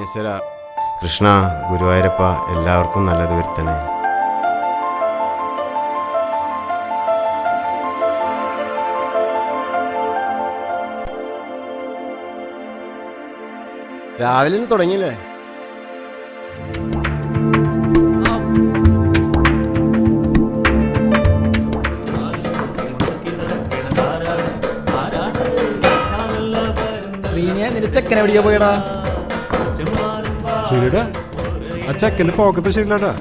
വിഘ്നേശ്വര, കൃഷ്ണ, ഗുരുവായൂരപ്പ, എല്ലാവർക്കും നല്ലത് വരുത്തണേ. രാവിലെ തുടങ്ങിയില്ലേ? ചെക്കനെ എവിടെയാ പോയടാ? ശരിടാ, ആ ചെക്കൻ്റെ പോക്കത്ത് ശരിയില്ലാടാ.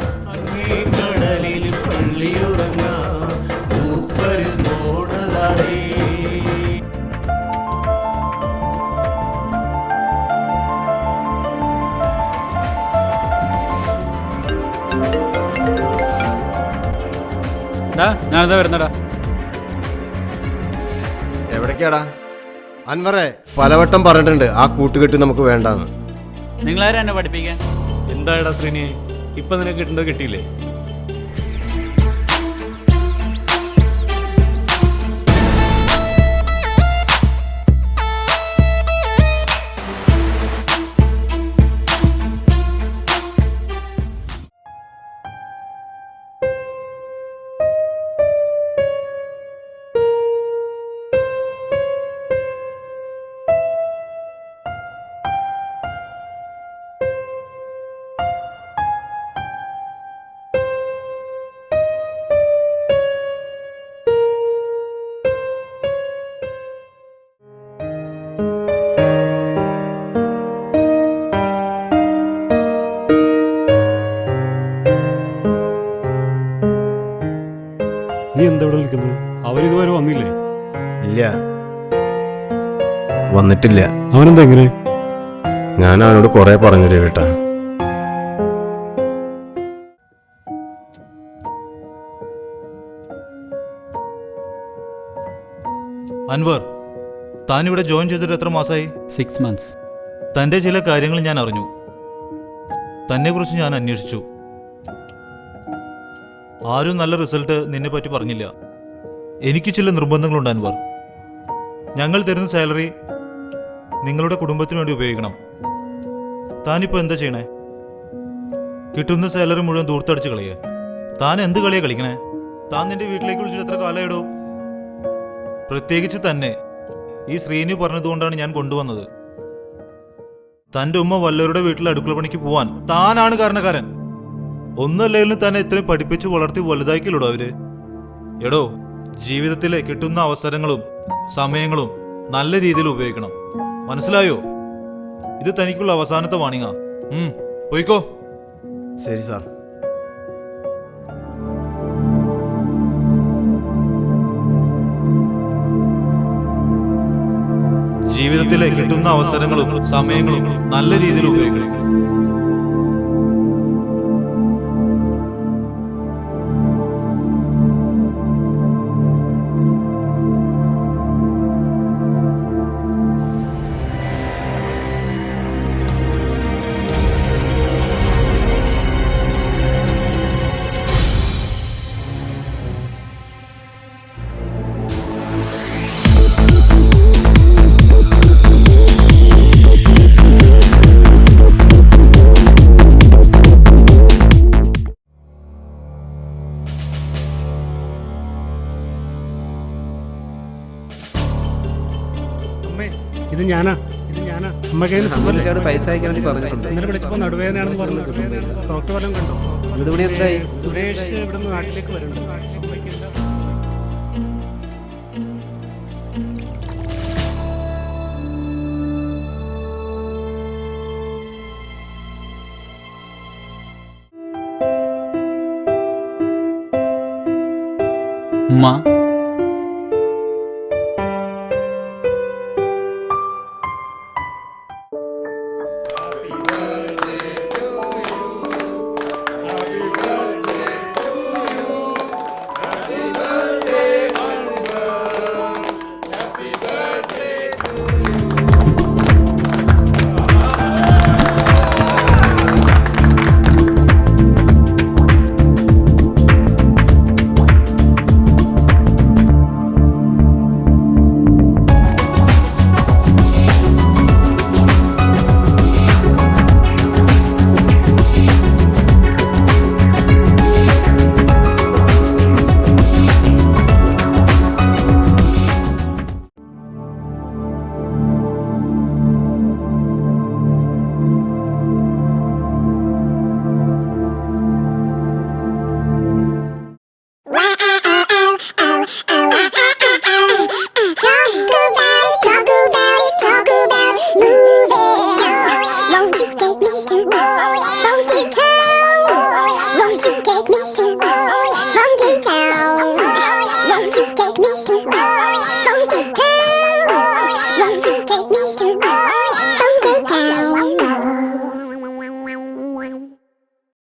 ഞാനെന്താ വരുന്നടാ. എവിടേക്കാടാ? അൻവറെ പലവട്ടം പറഞ്ഞിട്ടുണ്ട് ആ കൂട്ടുകെട്ട് നമുക്ക് വേണ്ടാന്ന്. നിങ്ങളാരും എന്നെ പഠിപ്പിക്കാൻ? എന്താടാ ശ്രീനി, ഇപ്പൊ നിനക്ക് കിട്ടേണ്ടത് കിട്ടിയില്ലേ? നീ എന്താ ഇവിടെ നിൽക്കുന്നത്? അവരിതുവരെ വന്നില്ലേ? ഇല്ല, വന്നിട്ടില്ല. അവനെന്താ എങ്ങനെ? ഞാൻ അവനോട് കുറെ പറഞ്ഞു രവിട്ടാ. അൻവർ, താൻ ഇവിടെ ജോയിൻ ചെയ്തിട്ട് എത്ര മാസമായി? 6 months. തൻ്റെ ചില കാര്യങ്ങൾ ഞാൻ അറിഞ്ഞു. തന്നെക്കുറിച്ച് ഞാൻ അന്വേഷിച്ചു. ആരും നല്ല റിസൾട്ട് നിന്നെ പറ്റി പറഞ്ഞില്ല. എനിക്ക് ചില നിർബന്ധങ്ങളുണ്ട് അൻവർ. ഞങ്ങൾ തരുന്ന സാലറി നിങ്ങളുടെ കുടുംബത്തിന് വേണ്ടി ഉപയോഗിക്കണം. താനിപ്പോൾ എന്താ ചെയ്യണേ? കിട്ടുന്ന സാലറി മുഴുവൻ ദൂർത്തടിച്ച് കളയേ. താൻ എന്ത് കളിയാ കളിക്കണേ? താൻ നിന്റെ വീട്ടിലേക്ക് വിളിച്ചിട്ട് എത്ര കാലമായിടോ? പ്രത്യേകിച്ച് തന്നെ ഈ ശ്രീനി പറഞ്ഞതുകൊണ്ടാണ് ഞാൻ കൊണ്ടുവന്നത്. തൻ്റെ ഉമ്മ വല്ലവരുടെ വീട്ടിൽ അടുക്കള പണിക്ക് പോവാൻ താനാണ് കാരണക്കാരൻ. ഒന്നല്ലെങ്കിലും തന്നെ ഇത്രയും പഠിപ്പിച്ച് വളർത്തി വലുതാക്കിയില്ലടോ അവര്. എടോ, ജീവിതത്തിലെ കിട്ടുന്ന അവസരങ്ങളും സമയങ്ങളും നല്ല രീതിയിൽ ഉപയോഗിക്കണം. മനസ്സിലായോ? ഇത് തനിക്കുള്ള അവസാനത്തെ വാണിങ്ങാ. പോയിക്കോ. ശരി സാർ. ജീവിതത്തിലെ കിട്ടുന്ന അവസരങ്ങളും സമയങ്ങളും നല്ല രീതിയിൽ ഉപയോഗിക്കണം. ഇത് ഞാനാ അമ്മ പൈസ അയക്കാൻ വേണ്ടി പറഞ്ഞിട്ടുണ്ട്. ഇന്നലെ വിളിച്ചപ്പോൾ നടുവേദനയാണെന്ന് പറഞ്ഞു. ഡോക്ടർ വല്ലതും കണ്ടോ? ഇവിടെ എന്തായി? സുരേഷ് ഇവിടുന്ന് നാട്ടിലേക്ക് വരുന്നു. ഉമ്മ, Magneto.